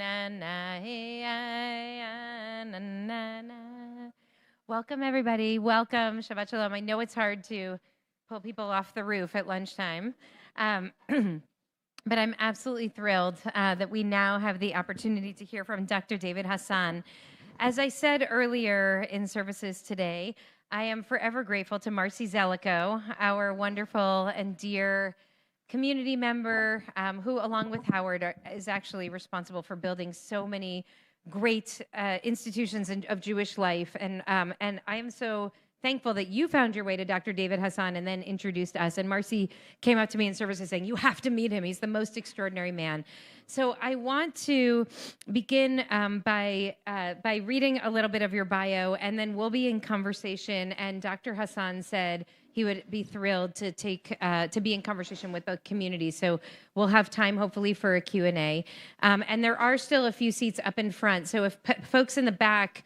na na hey, na na na. Welcome everybody. Welcome. Shabbat Shalom. I know it's hard to pull people off the roof at lunchtime. But I'm absolutely thrilled that we now have the opportunity to hear from Dr. David Hasan. As I said earlier in services today, I am forever grateful to Marcy Zellico, our wonderful and dear community member who, along with Howard, is actually responsible for building so many great institutions of Jewish life. And I am so thankful that you found your way to Dr. David Hasan and then introduced us. And Marcy came up to me in services saying, you have to meet him. He's the most extraordinary man. So I want to begin by reading a little bit of your bio, and then we'll be in conversation. And Dr. Hasan said he would be thrilled to be in conversation with the community. So we'll have time, hopefully, for a Q&A. And there are still a few seats up in front. So if folks in the back,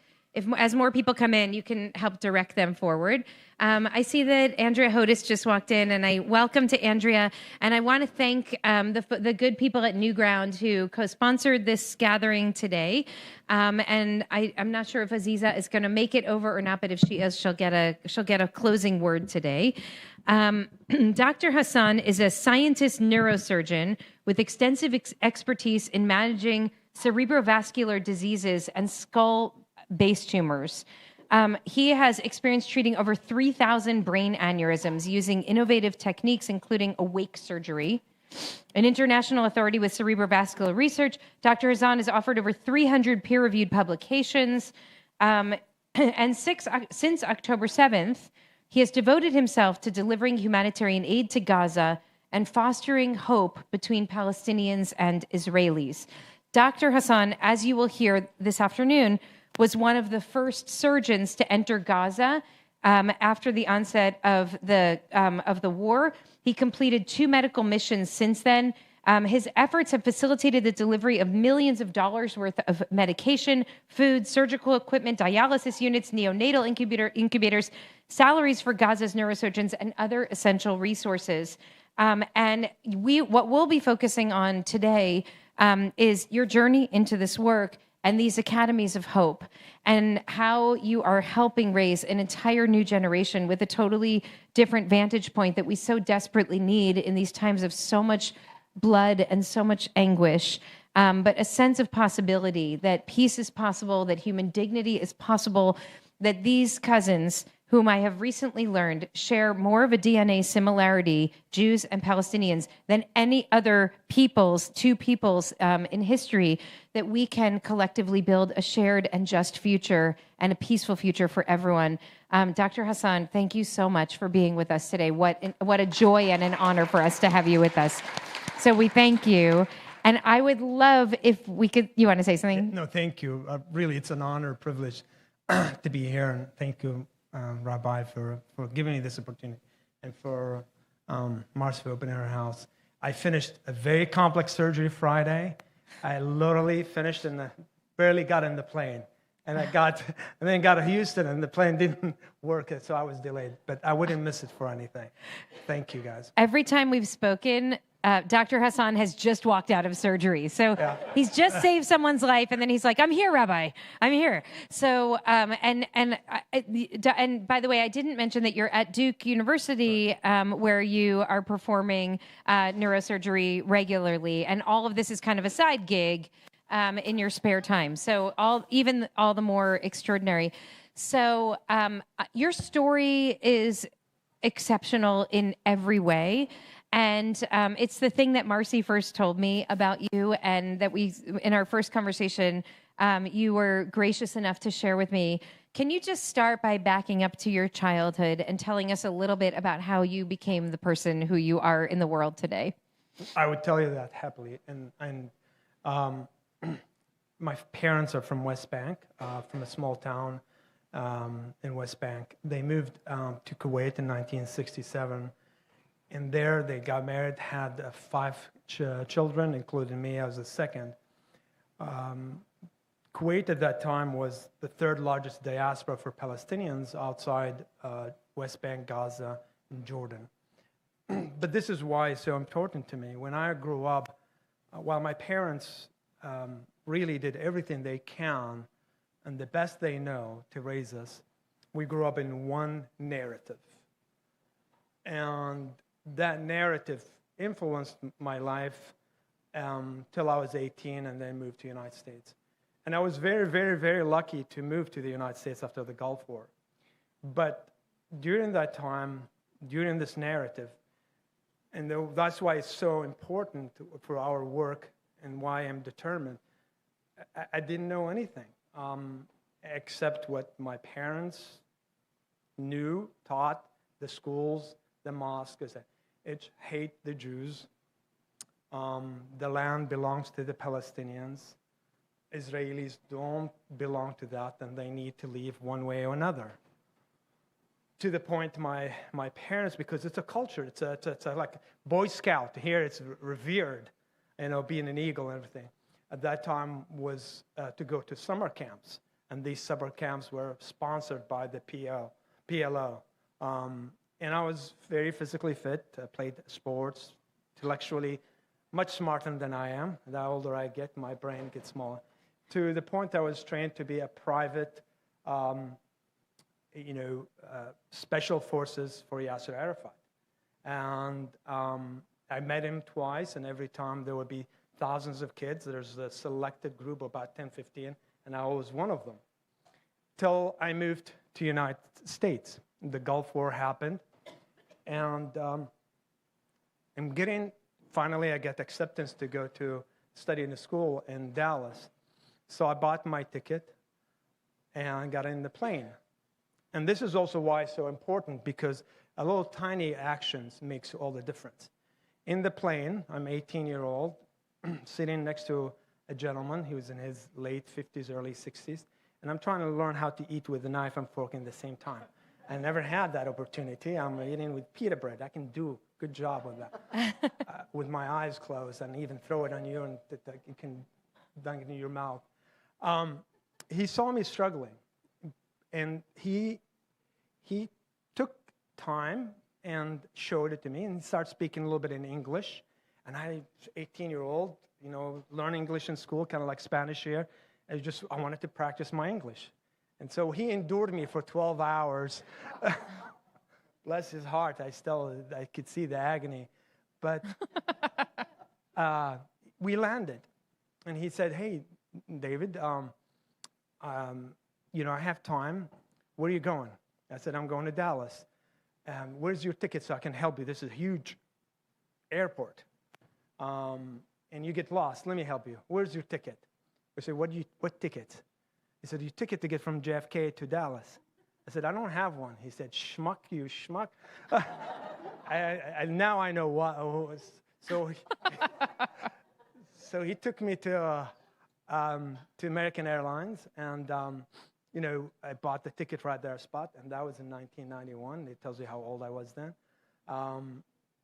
as more people come in, you can help direct them forward. I see that Andrea Hodis just walked in, and I welcome to Andrea. And I want to thank the good people at New Ground who co-sponsored this gathering today. And I'm not sure if Aziza is going to make it over or not, but if she is, she'll get a closing word today. Dr. Hasan is a scientist neurosurgeon with extensive expertise in managing cerebrovascular diseases and skull-based tumors. He has experience treating over 3,000 brain aneurysms using innovative techniques, including awake surgery. An international authority with cerebrovascular research, Dr. Hasan has offered over 300 peer-reviewed publications. And since October 7th, he has devoted himself to delivering humanitarian aid to Gaza and fostering hope between Palestinians and Israelis. Dr. Hasan, as you will hear this afternoon, was one of the first surgeons to enter Gaza after the onset of the war. He completed 2 medical missions since then. His efforts have facilitated the delivery of millions of dollars worth of medication, food, surgical equipment, dialysis units, neonatal incubators, salaries for Gaza's neurosurgeons, and other essential resources. And what we'll be focusing on today is your journey into this work and these academies of hope, and how you are helping raise an entire new generation with a totally different vantage point that we so desperately need in these times of so much blood and so much anguish, but a sense of possibility, that peace is possible, that human dignity is possible, that these cousins, whom I have recently learned share more of a DNA similarity, Jews and Palestinians, than any other two peoples in history, that we can collectively build a shared and just future and a peaceful future for everyone. Dr. Hasan, thank you so much for being with us today. What a joy and an honor for us to have you with us. So we thank you. And I would love if we could, you want to say something? No, thank you. Really, it's an honor, privilege to be here. And thank you, Rabbi, for giving me this opportunity, and for Marcy for opening her house. I finished a very complex surgery Friday. I literally finished and barely got in the plane. And then got to Houston, and the plane didn't work, so I was delayed. But I wouldn't miss it for anything. Thank you, guys. Every time we've spoken, Dr. Hasan has just walked out of surgery. So he's just saved someone's life, and then he's like, I'm here, Rabbi. I'm here. So, and by the way, I didn't mention that you're at Duke University, where you are performing neurosurgery regularly. And all of this is kind of a side gig in your spare time. So all the more extraordinary. So your story is exceptional in every way. And it's the thing that Marcy first told me about you, and that in our first conversation, you were gracious enough to share with me. Can you just start by backing up to your childhood and telling us a little bit about how you became the person who you are in the world today? I would tell you that happily. And my parents are from West Bank, from a small town in West Bank. They moved to Kuwait in 1967. And there they got married, had 5 children, including me. I was the second. Kuwait at that time was the 3rd largest diaspora for Palestinians outside West Bank, Gaza, and Jordan. But this is why it's so important to me. When I grew up, while my parents really did everything they can and the best they know to raise us. We grew up in one narrative. And that narrative influenced my life till I was 18 and then moved to the United States. And I was very, very, very lucky to move to the United States after the Gulf War. But during that time, during this narrative, and that's why it's so important for our work and why I'm determined, I didn't know anything except what my parents knew, taught, the schools, the mosques. It's hate the Jews. The land belongs to the Palestinians. Israelis don't belong to that, and they need to leave one way or another. To the point, my parents, because it's a culture, it's a like Boy Scout. Here it's revered, being an eagle and everything. At that time was to go to summer camps, and these summer camps were sponsored by the PLO. And I was very physically fit, played sports, intellectually much smarter than I am. The older I get, my brain gets smaller. To the point I was trained to be a private, special forces for Yasser Arafat. And I met him twice, and every time there would be thousands of kids. There's a selected group, about 10, 15, and I was one of them. Till I moved to the United States. The Gulf War happened, and finally I got acceptance to go to study in a school in Dallas. So I bought my ticket and got in the plane. And this is also why it's so important, because a little tiny actions makes all the difference. In the plane, I'm 18-year-old, sitting next to a gentleman. He was in his late 50s, early 60s. And I'm trying to learn how to eat with a knife and fork at the same time. I never had that opportunity. I'm eating with pita bread. I can do a good job with that, with my eyes closed, and even throw it on you, and you can dunk it in your mouth. He saw me struggling, and he took time and showed it to me, and he started speaking a little bit in English. And I, 18-year-old, learn English in school, kind of like Spanish here. I wanted to practice my English. And so he endured me for 12 hours. Bless his heart, I could see the agony. But we landed. And he said, "Hey, David, I have time. Where are you going?" I said, "I'm going to Dallas." "Where's your ticket so I can help you? This is a huge airport. And you get lost. Let me help you. Where's your ticket?" I said, "What ticket?" He said, "Your ticket to get from JFK to Dallas." I said, "I don't have one." He said, "Schmuck, you schmuck." Now I know what. So he took me to American Airlines, and I bought the ticket right there spot, and that was in 1991. It tells you how old I was then.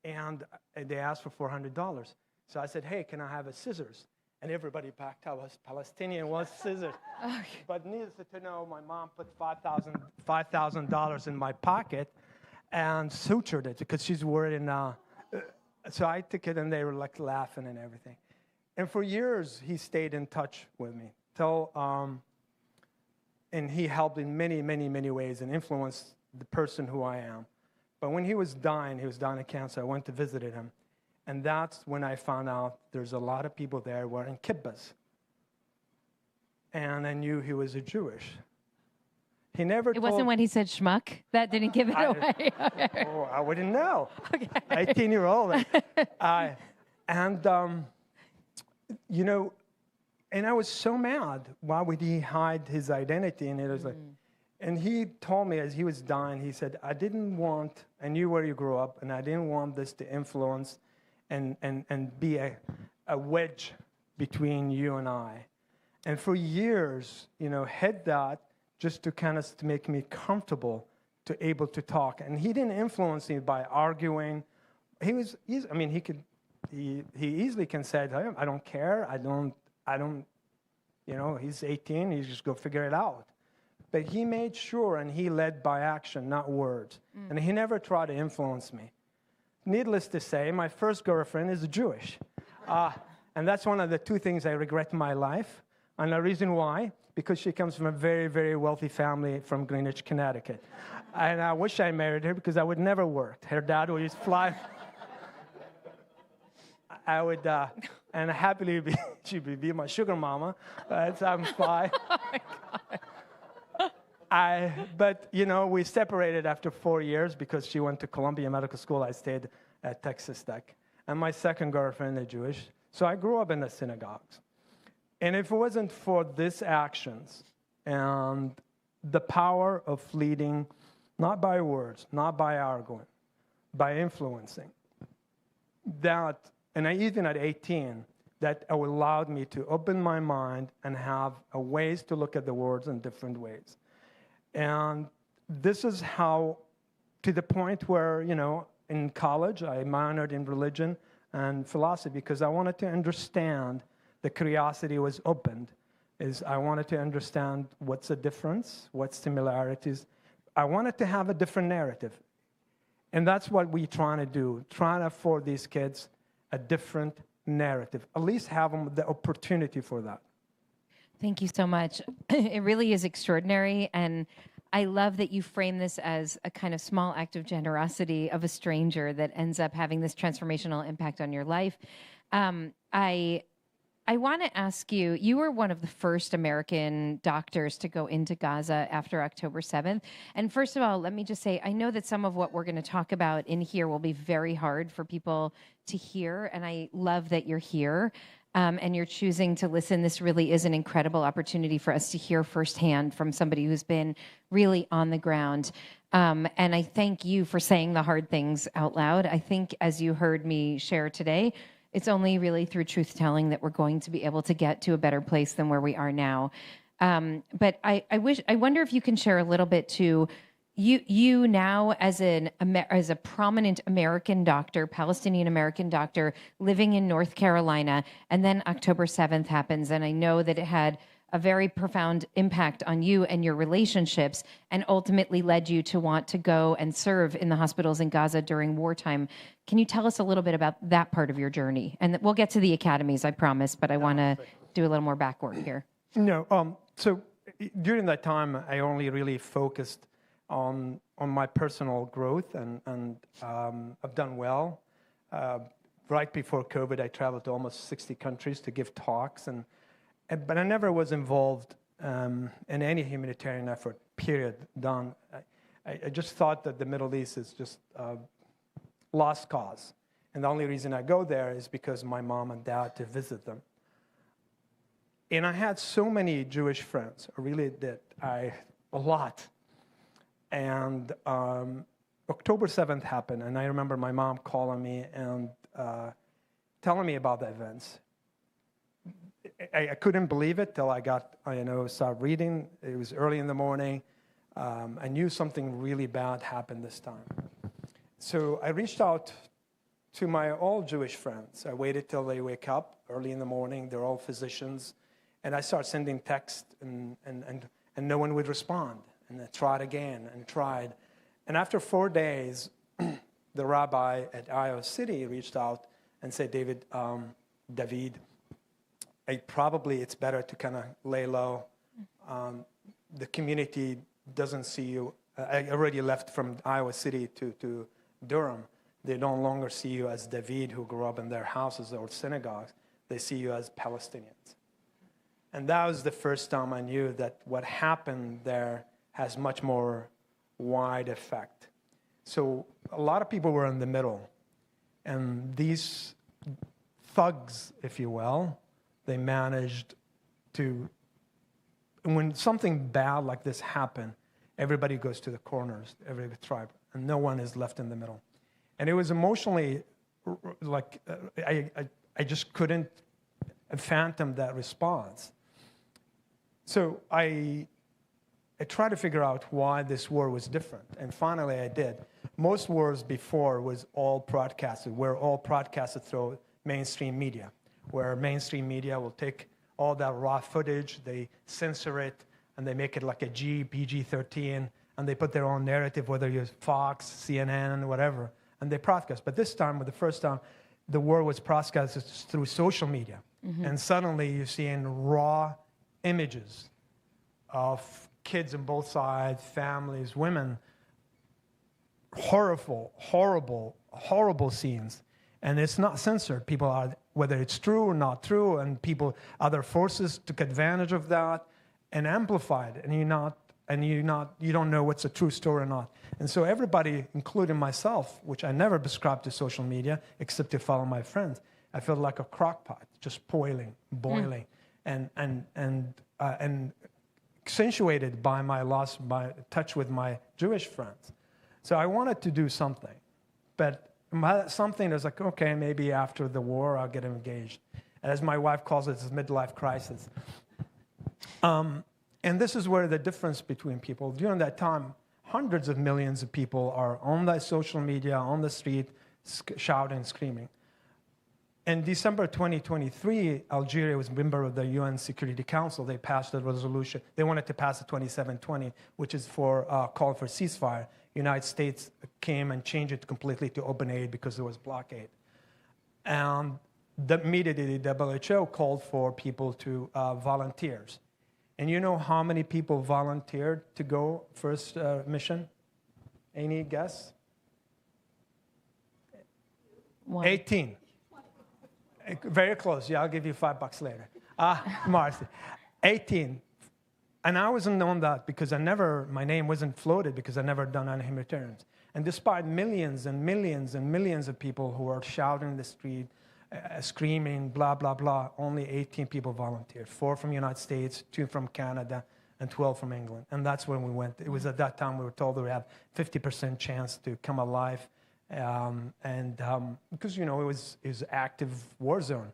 And they asked for $400. So I said, "Hey, can I have a scissors?" And everybody backed up. Palestinian was scissors. Okay. But needless to know, my mom put $5,000 in my pocket and sutured it because she's worried. So I took it, and they were like laughing and everything. And for years, he stayed in touch with me. And he helped in many, many, many ways and influenced the person who I am. But when he was dying of cancer, I went to visit him. And that's when I found out there's a lot of people there wearing kibbas. And I knew he was a Jewish. He never It wasn't when he said schmuck? That didn't give it away? Okay. Oh, I wouldn't know. Okay. 18-year-old. And I was so mad. Why would he hide his identity? And it was like, and he told me as he was dying, he said, I knew where you grew up, and I didn't want this to influence and be a wedge between you and I. And for years, had that just to kind of to make me comfortable to able to talk. And he didn't influence me by arguing. He easily can say, I don't care. I don't, he's 18. He's just go figure it out. But he made sure, and he led by action, not words. And he never tried to influence me. Needless to say, my first girlfriend is Jewish. And that's one of the two things I regret in my life. And the reason why, because she comes from a very, very wealthy family from Greenwich, Connecticut. And I wish I married her because I would never work. Her dad would just fly. I would, and happily she would be my sugar mama. I'm fine. Oh my God. But, we separated after 4 years because she went to Columbia Medical School. I stayed at Texas Tech. And my second girlfriend is Jewish. So I grew up in the synagogues. And if it wasn't for these actions and the power of leading, not by words, not by arguing, by influencing, and even at 18, that allowed me to open my mind and have ways to look at the words in different ways. And this is how, to the point where, in college, I minored in religion and philosophy because I wanted to understand. The curiosity was opened. I wanted to understand what's the difference, what's similarities. I wanted to have a different narrative. And that's what we're trying to do, trying to afford these kids a different narrative, at least have them the opportunity for that. Thank you so much. It really is extraordinary. And I love that you frame this as a kind of small act of generosity of a stranger that ends up having this transformational impact on your life. I want to ask you, you were one of the first American doctors to go into Gaza after October 7th. And first of all, let me just say, I know that some of what we're going to talk about in here will be very hard for people to hear. And I love that you're here and you're choosing to listen. This really is an incredible opportunity for us to hear firsthand from somebody who's been really on the ground. And I thank you for saying the hard things out loud. I think, as you heard me share today, it's only really through truth-telling that we're going to be able to get to a better place than where we are now. But I wonder if you can share a little bit too. You now, as a prominent American doctor, Palestinian American doctor, living in North Carolina, and then October 7th happens, and I know that it had a very profound impact on you and your relationships, and ultimately led you to want to go and serve in the hospitals in Gaza during wartime. Can you tell us a little bit about that part of your journey? And we'll get to the academies, I promise, but I want to do a little more back work here. No, so during that time, I only really focused on my personal growth, and I've done well. Right before COVID, I traveled to almost 60 countries to give talks, but I never was involved in any humanitarian effort, period, done. I just thought that the Middle East is just lost cause. And the only reason I go there is because my mom and dad to visit them. And I had so many Jewish friends, I really did, a lot. And October 7th happened, and I remember my mom calling me and telling me about the events. I couldn't believe it till I started reading. It was early in the morning. I knew something really bad happened this time. So I reached out to my all Jewish friends. I waited till they wake up early in the morning. They're all physicians. And I started sending texts, and no one would respond. And I tried again and tried. And after 4 days, the rabbi at Iowa City reached out and said, David, it's better to kind of lay low. The community doesn't see you. I already left from Iowa City to Durham. They no longer see you as David, who grew up in their houses or synagogues. They see you as Palestinians. And that was the first time I knew that what happened there has much more wide effect. So a lot of people were in the middle. And these thugs, if you will, they managed to, when something bad like this happened, everybody goes to the corners, every tribe, and no one is left in the middle. And it was emotionally, I just couldn't fathom that response. So I tried to figure out why this war was different, and finally I did. Most wars before was all broadcasted, were all broadcasted through mainstream media, where mainstream media will take all that raw footage, they censor it, and they make it like a PG-13, and they put their own narrative, whether you're Fox, CNN, whatever, and they broadcast. But this time, for the first time, the war was broadcast through social media. And suddenly you're seeing raw images of kids on both sides, families, women, horrible scenes. And it's not censored. People are, whether it's true or not true, and other forces took advantage of that and amplified, and you don't know what's a true story or not. And so everybody, including myself, which I never subscribed to social media except to follow my friends, I felt like a crock pot, just boiling, and accentuated by my loss, by touch with my Jewish friends. So I wanted to do something, but something was like, okay, maybe after the war I'll get engaged. As my wife calls it, it's a midlife crisis. And this is where the difference between people, during that time, hundreds of millions of people are on the social media, on the street, shouting, screaming. In December 2023, Algeria was a member of the UN Security Council. They passed a resolution. They wanted to pass the 2720, which is for call for ceasefire. United States came and changed it completely to open aid because there was blockade. And immediately the WHO called for people to volunteers. And you know how many people volunteered to go first mission? Any guess? 18. Very close. Yeah, I'll give you $5 later. Marcy, 18. And I wasn't on that because my name wasn't floated because I never done any humanitarians. And despite millions and millions and millions of people who are shouting in the street, screaming, blah, blah, blah, only 18 people volunteered. 4 from the United States, 2 from Canada, and 12 from England. And that's when we went. It was at that time we were told that we had 50% chance to come alive. Because, it was active war zone.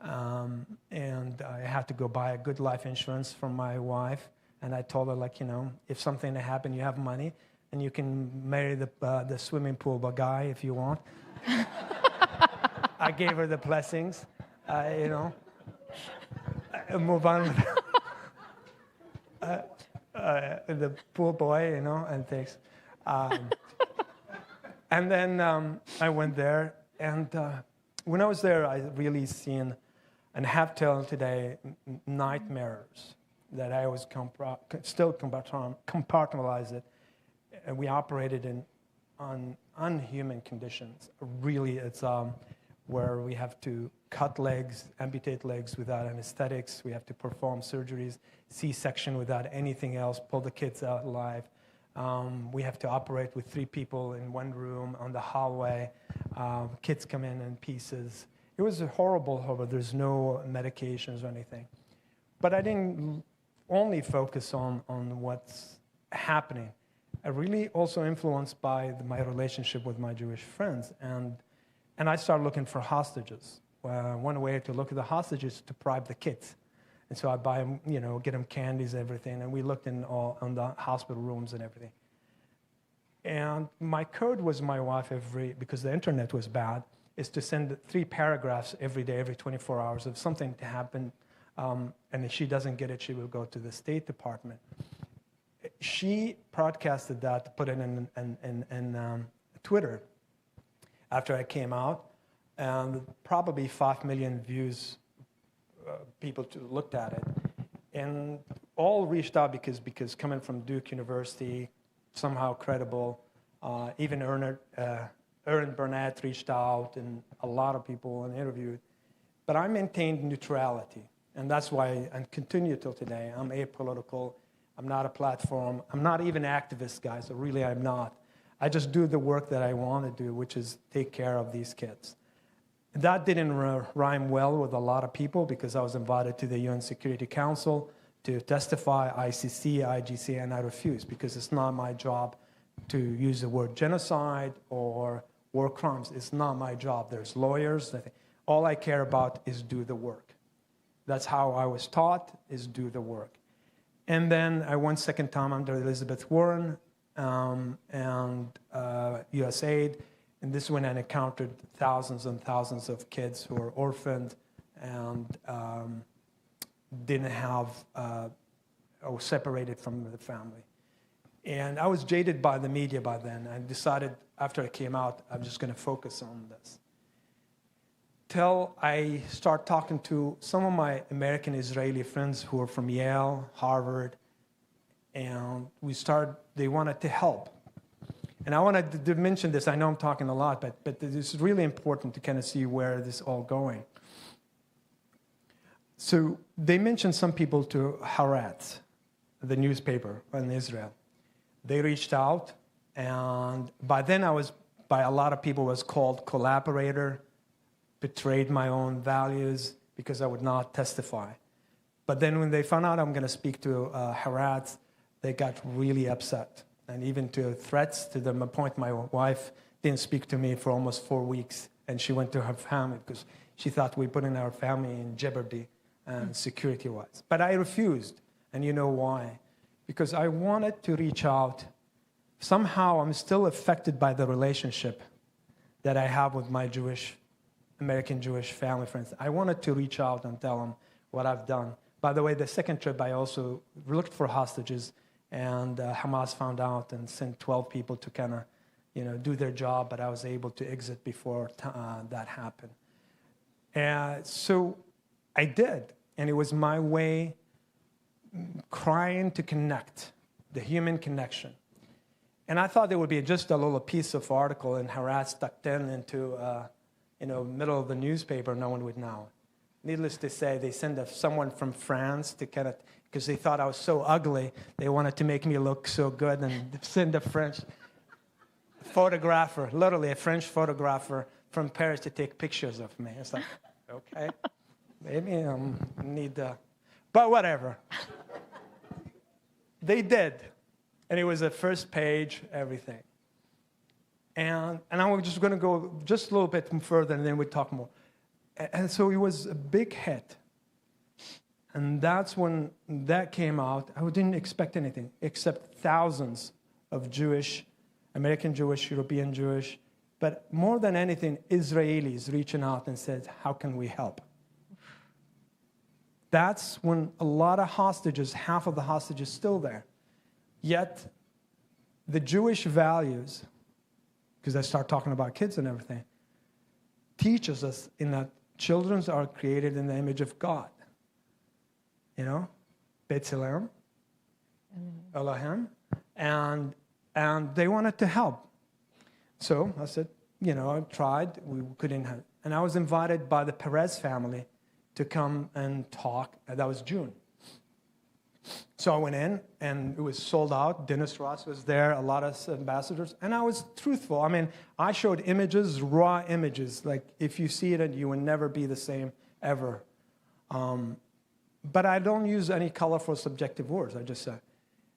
And I had to go buy a good life insurance from my wife. And I told her, if something happened, you have money, and you can marry the swimming pool guy if you want. I gave her the blessings, move on with the pool boy, and things. And then I went there, and when I was there, I really seen and have till today nightmares that I was still compartmentalize it. And we operated on unhuman conditions. Really, it's where we have to cut legs, amputate legs without anesthetics. We have to perform surgeries, C-section without anything else, pull the kids out alive. We have to operate with 3 people in one room on the hallway. Kids come in pieces. It was horrible. There's no medications or anything. But I didn't only focus on what's happening. I really also influenced by my relationship with my Jewish friends. And I started looking for hostages. One way to look at the hostages is to bribe the kids. And so I buy them, get them candies, everything. And we looked on the hospital rooms and everything. And my code was my wife because the internet was bad, is to send 3 paragraphs every day, every 24 hours of something to happen. And if she doesn't get it, she will go to the State Department. She broadcasted that, put it in Twitter after I came out. And probably 5 million views. People looked at it, and all reached out because coming from Duke University, somehow credible. Even Aaron Burnett reached out, and a lot of people interviewed. But I maintained neutrality, and that's why I continue till today. I'm apolitical. I'm not a platform. I'm not even activist, guys. So really, I'm not. I just do the work that I want to do, which is take care of these kids. That didn't rhyme well with a lot of people because I was invited to the UN Security Council to testify, ICC, IGC, and I refused because it's not my job to use the word genocide or war crimes. It's not my job. There's lawyers. All I care about is do the work. That's how I was taught, is do the work. And then I went second time under Elizabeth Warren and USAID. And this is when I encountered thousands and thousands of kids who were orphaned and didn't have, or separated from the family. And I was jaded by the media by then. I decided after I came out, I'm just going to focus on this. till I start talking to some of my American Israeli friends who are from Yale, Harvard, and they wanted to help. And I wanted to mention this. I know I'm talking a lot, but this is really important to kind of see where this is all going. So they mentioned some people to Haaretz, the newspaper in Israel. They reached out, and by then by a lot of people, was called collaborator, betrayed my own values because I would not testify. But then when they found out I'm going to speak to Haaretz, they got really upset, and even to threats to the point my wife didn't speak to me for almost 4 weeks, and she went to her family because she thought we put in our family in jeopardy security-wise. But I refused, and you know why? Because I wanted to reach out. Somehow I'm still affected by the relationship that I have with my American Jewish family friends. I wanted to reach out and tell them what I've done. By the way, the second trip, I also looked for hostages, and Hamas found out and sent 12 people to kind of, do their job, but I was able to exit before that happened. So I did, and it was my way trying to connect, the human connection. And I thought there would be just a little piece of article in Haaretz tucked into, middle of the newspaper, no one would know. Needless to say, they sent someone from France to kind of, because they thought I was so ugly, they wanted to make me look so good and send a French photographer, literally a French photographer from Paris to take pictures of me. It's like, okay, maybe I need but whatever. They did. And it was the first page, everything. And I'm just going to go just a little bit further, and then we'll talk more. And so it was a big hit. And that's when that came out. I didn't expect anything except thousands of Jewish, American Jewish, European Jewish, but more than anything, Israelis reaching out and said, how can we help? That's when a lot of hostages, half of the hostages still there. Yet, the Jewish values, because I start talking about kids and everything, teaches us in that children are created in the image of God. B'Tselem, Elohim, and they wanted to help. So I said, I tried, we couldn't have. And I was invited by the Perez family to come and talk. That was June. So I went in, and it was sold out. Dennis Ross was there, a lot of ambassadors, and I was truthful. I mean, I showed images, raw images. Like, if you see it, you will never be the same ever. But I don't use any colorful, subjective words. I just said,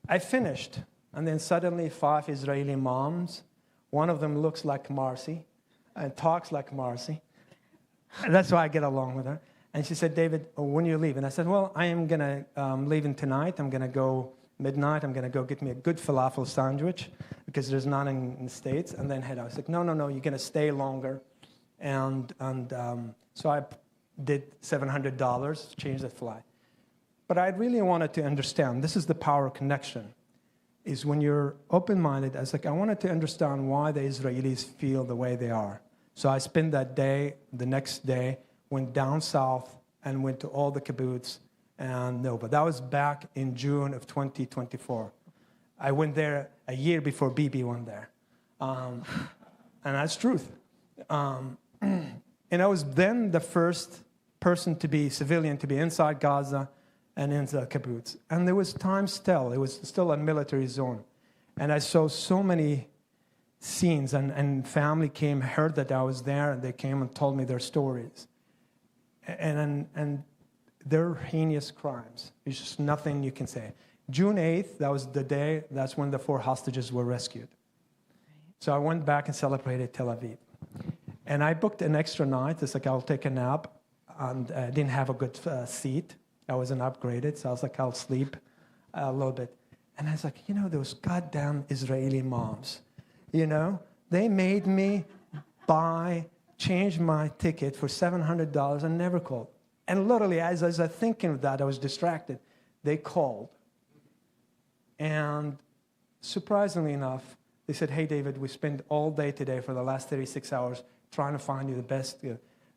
I finished, and then suddenly 5 Israeli moms, one of them looks like Marcy and talks like Marcy. That's why I get along with her. And she said, David, when you leave? And I said, well, I am going to leaving tonight. I'm going to go midnight. I'm going to go get me a good falafel sandwich because there's none in the States, and then head out. I was like, no, you're going to stay longer. And so I did $700, changed the flight. But I really wanted to understand, this is the power of connection, is when you're open-minded, I wanted to understand why the Israelis feel the way they are. So I spent that day, the next day, went down south and went to all the kibbutz but that was back in June of 2024. I went there a year before Bibi went there. And that's truth. And I was then the first civilian to be inside Gaza and in the kibbutz. And there was time still. It was still a military zone. And I saw so many scenes, and family heard that I was there, and they came and told me their stories. And they're heinous crimes. There's just nothing you can say. June 8th, that was the day, that's when the 4 hostages were rescued. So I went back and celebrated Tel Aviv. And I booked an extra night. It's like, I'll take a nap. And I didn't have a good seat. I wasn't upgraded, so I was like, I'll sleep a little bit. And I was like, those goddamn Israeli moms, they made me changed my ticket for $700 and never called. And literally, as I was thinking of that, I was distracted. They called. And surprisingly enough, they said, hey, David, we spent all day today for the last 36 hours trying to find you the best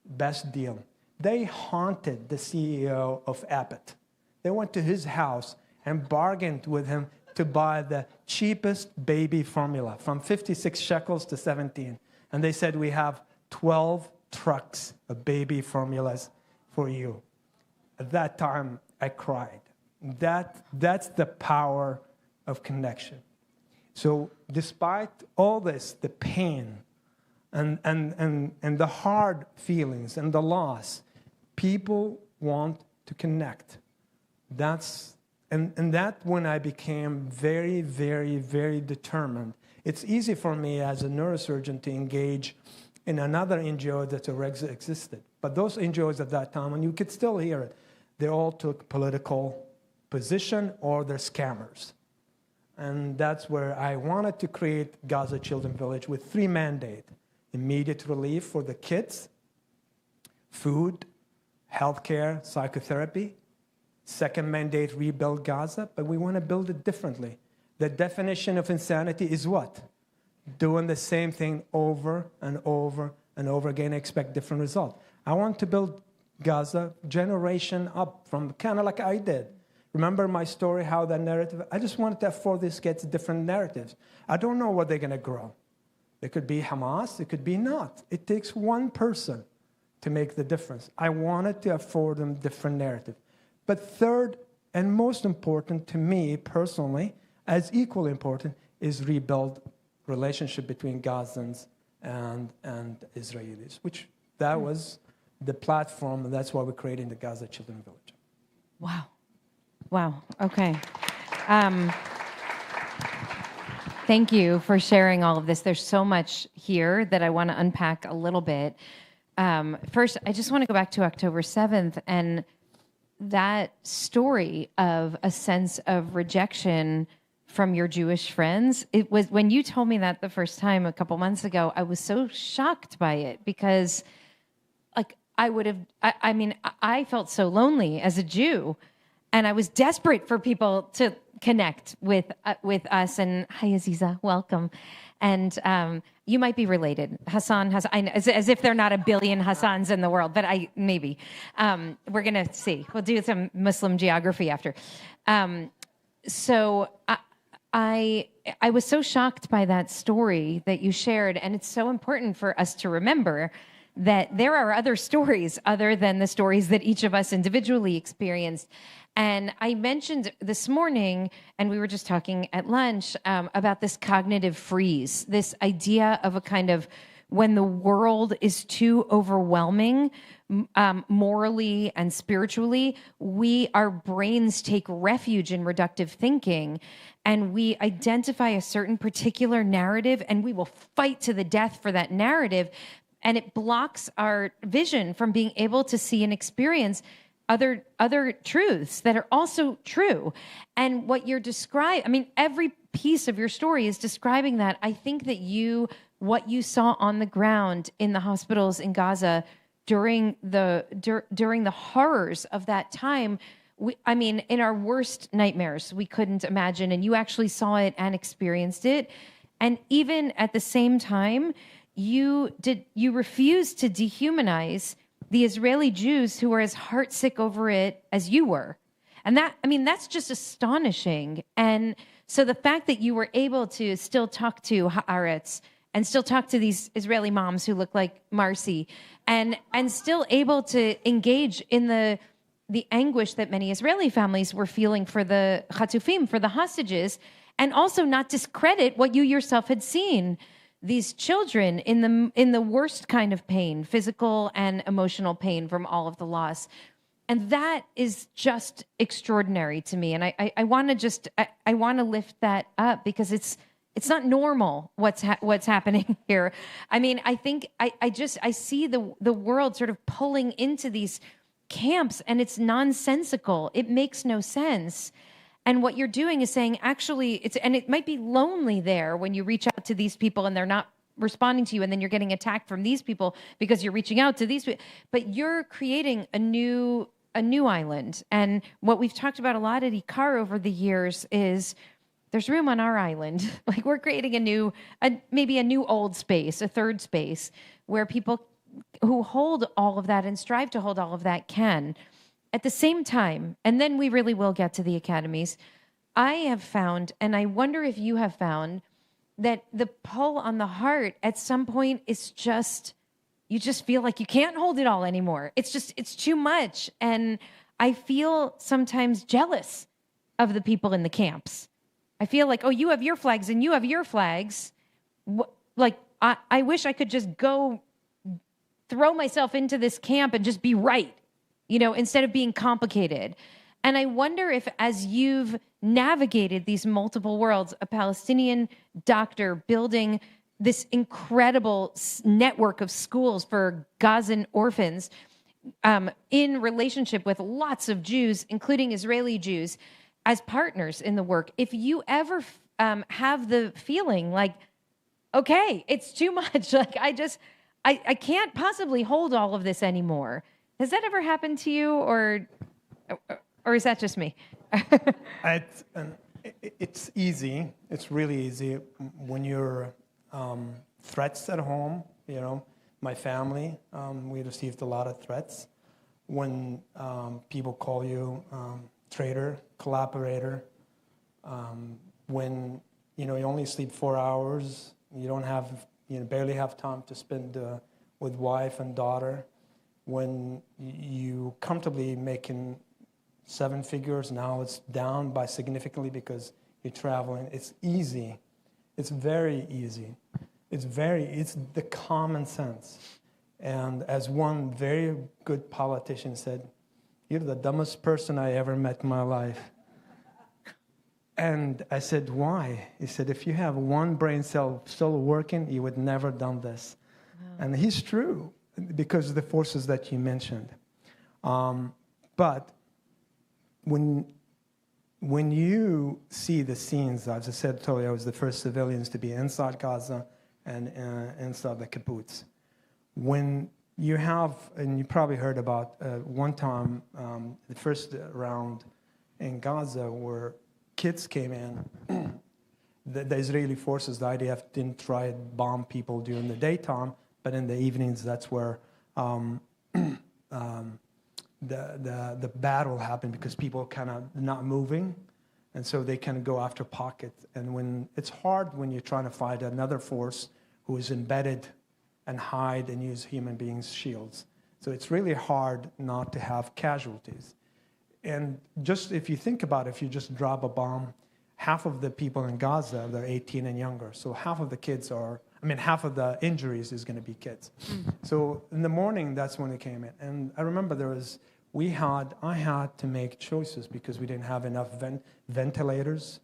best deal. They haunted the CEO of Abbott. They went to his house and bargained with him to buy the cheapest baby formula from 56 shekels to 17. And they said, we have 12 trucks of baby formulas for you. At that time, I cried. That's the power of connection. So despite all this, the pain and the hard feelings and the loss, people want to connect. And that when I became very, very, very determined. It's easy for me as a neurosurgeon to engage in another NGO that already existed. But those NGOs at that time, and you could still hear it, they all took political position or they're scammers. And that's where I wanted to create Gaza Children's Village with 3 mandates. Immediate relief for the kids, food, healthcare, psychotherapy. Second mandate, rebuild Gaza, but we want to build it differently. The definition of insanity is what? Doing the same thing over and over and over again and expect different results. I want to build Gaza generation up from kind of like I did. Remember my story, how that narrative, I just wanted to afford these kids different narratives. I don't know what they're going to grow. It could be Hamas, it could be not. It takes one person to make the difference. I wanted to afford them different narrative. But third, and most important to me personally, as equally important, is rebuild relationship between Gazans and Israelis, which that was the platform, and that's why we're creating the Gaza Children's Village. Wow. Wow. Okay. Thank you for sharing all of this. There's so much here that I want to unpack a little bit. First, I just want to go back to October 7th and that story of a sense of rejection from your Jewish friends. It was when you told me that the first time a couple months ago, I was so shocked by it because like I felt so lonely as a Jew and I was desperate for people to connect with us. And hi, Aziza, welcome. And you might be related. Hasan, as if there are not a billion Hassans in the world, but maybe. We're going to see. We'll do some Muslim geography after. So I was so shocked by that story that you shared, and it's so important for us to remember that there are other stories other than the stories that each of us individually experienced. And I mentioned this morning, and we were just talking at lunch, about this cognitive freeze, this idea of a kind of when the world is too overwhelming, morally and spiritually, our brains take refuge in reductive thinking, and we identify a certain particular narrative, and we will fight to the death for that narrative, and it blocks our vision from being able to see and experience other truths that are also true. And what you're describing, every piece of your story is describing that. I think that what you saw on the ground in the hospitals in Gaza during the horrors of that time, in our worst nightmares, we couldn't imagine, and you actually saw it and experienced it. And even at the same time, you refused to dehumanize the Israeli Jews who were as heartsick over it as you were. And that's just astonishing. And so the fact that you were able to still talk to Haaretz and still talk to these Israeli moms who look like Marcy and still able to engage in the anguish that many Israeli families were feeling for the Chatufim, for the hostages, and also not discredit what you yourself had seen. These children in the worst kind of pain, physical and emotional pain from all of the loss. And that is just extraordinary to me. And I want to lift that up because it's not normal what's happening here. I think I see the world sort of pulling into these camps, and it's nonsensical. It makes no sense. And what you're doing is saying, actually, it might be lonely there when you reach out to these people and they're not responding to you, and then you're getting attacked from these people because you're reaching out to these people. But you're creating a new island. And what we've talked about a lot at IKAR over the years is there's room on our island. Like we're creating maybe a new old space, a third space where people hold all of that and strive to hold all of that can. At the same time, and then we really will get to the academies, I have found, and I wonder if you have found, that the pull on the heart at some point is just, you just feel like you can't hold it all anymore. It's too much. And I feel sometimes jealous of the people in the camps. I feel like, oh, you have your flags and you have your flags. Like, I wish I could just go throw myself into this camp and just be right, instead of being complicated. And I wonder if, as you've navigated these multiple worlds, a Palestinian doctor building this incredible network of schools for Gazan orphans, in relationship with lots of Jews, including Israeli Jews, as partners in the work, if you ever have the feeling like, okay, it's too much, like I can't possibly hold all of this anymore. Has that ever happened to you, or is that just me? It's easy. It's really easy when you're threats at home. My family, we received a lot of threats. When people call you traitor, collaborator, when you only sleep 4 hours, you barely have time to spend with wife and daughter. When you comfortably making 7 figures, now it's down by significantly because you're traveling. It's easy. It's very easy. It's the common sense. And as one very good politician said, "You're the dumbest person I ever met in my life." And I said, "Why?" He said, "If you have one brain cell still working, you would never done this." Wow. And he's true, because of the forces that you mentioned. But when you see the scenes, as I said, I was the first civilians to be inside Gaza and inside the kibbutz. When you have, and you probably heard about one time, the first round in Gaza where kids came in, the Israeli forces, the IDF, didn't try to bomb people during the daytime, but in the evenings, that's where the battle happened, because people kind of not moving, and so they kind of go after pockets. And when it's hard when you're trying to fight another force who is embedded and hide and use human beings' shields. So it's really hard not to have casualties. And just if you think about it, if you just drop a bomb, half of the people in Gaza, they're 18 and younger. So half of the half of the injuries is going to be kids. Mm-hmm. So in the morning, that's when they came in. And I remember I had to make choices because we didn't have enough ventilators.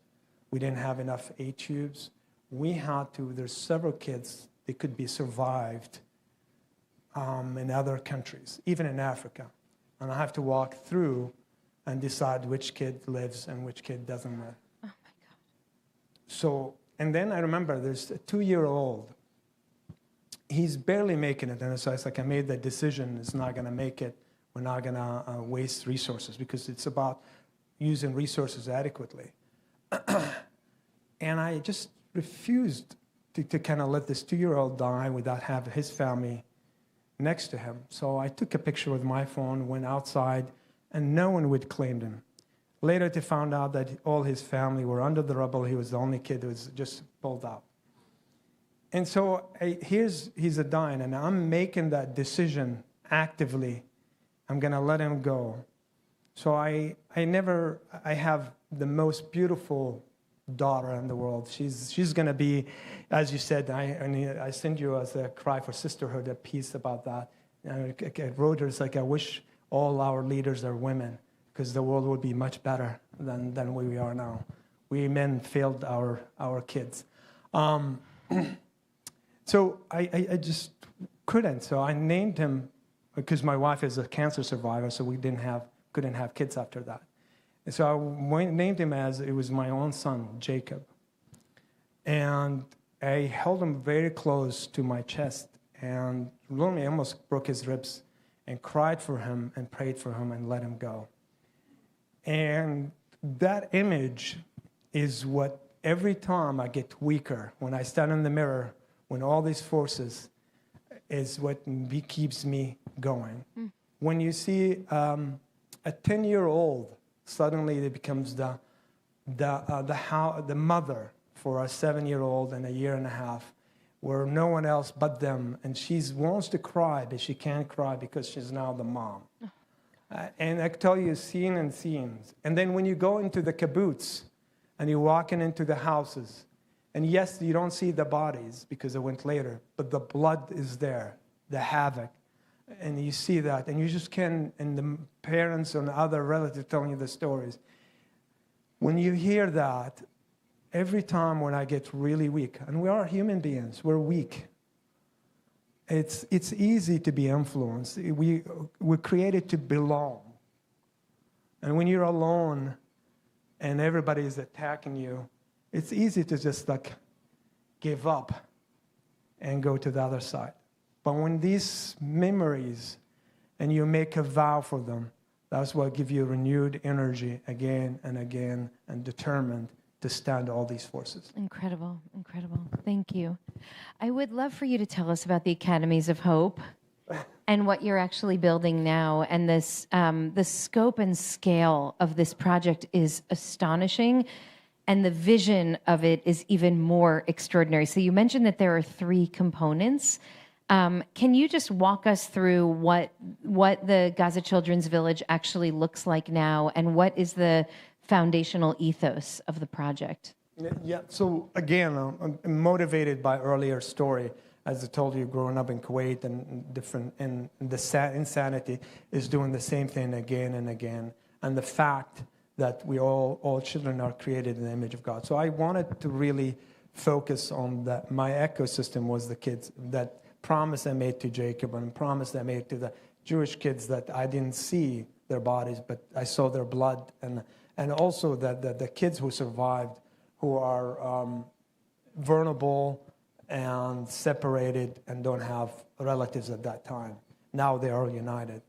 We didn't have enough A-tubes. There's several kids that could be survived in other countries, even in Africa. And I have to walk through and decide which kid lives and which kid doesn't live. Oh, my God. So, and then I remember there's a 2-year-old. He's barely making it. And so it's like I made that decision. It's not going to make it. We're not going to waste resources, because it's about using resources adequately. And I just refused to kind of let this 2-year-old die without having his family next to him. So I took a picture with my phone, went outside, and no one would claim him. Later, they found out that all his family were under the rubble. He was the only kid who was just pulled out. And so he's a dying, and I'm making that decision actively. I'm going to let him go. So I have the most beautiful daughter in the world. She's going to be, as you said, I send you as a cry for sisterhood, a piece about that. I wrote her, it's like, I wish all our leaders are women, because the world would be much better than where we are now. We men failed our kids. So I just couldn't. So I named him, because my wife is a cancer survivor, so we couldn't have kids after that. And so I named him it was my own son, Jacob. And I held him very close to my chest, and literally almost broke his ribs, and cried for him and prayed for him and let him go. And that image is what, every time I get weaker, when I stand in the mirror, when all these forces, is what keeps me going. When you see a 10-year-old, suddenly it becomes the mother for a 7-year-old and a year and a half, where no one else but them, and she wants to cry, but she can't cry because she's now the mom. And I tell you, scenes and scenes. And then when you go into the kibbutz and you're walking into the houses, and yes, you don't see the bodies because it went later, but the blood is there, the havoc. And you see that, and you just can't, and the parents and other relatives telling you the stories. When you hear that, every time when I get really weak, and we are human beings, we're weak. It's easy to be influenced. We're created to belong. And when you're alone and everybody is attacking you, it's easy to just like give up and go to the other side. But when these memories, and you make a vow for them, that's what gives you renewed energy again and again, and determined to stand all these forces. Incredible, incredible. Thank you. I would love for you to tell us about the Academies of Hope and what you're actually building now. And this, the scope and scale of this project is astonishing, and the vision of it is even more extraordinary. So you mentioned that there are 3 components. Can you just walk us through what the Gaza Children's Village actually looks like now, and what is the foundational ethos of the project? Yeah, so again, I'm motivated by earlier story. As I told you, growing up in Kuwait and different, and the insanity is doing the same thing again and again. And the fact that we all children are created in the image of God. So I wanted to really focus on that. My ecosystem was the kids, that promise I made to Jacob and promise I made to the Jewish kids that I didn't see their bodies, but I saw their blood, and also that the kids who survived, who are vulnerable and separated and don't have relatives at that time. Now they are united.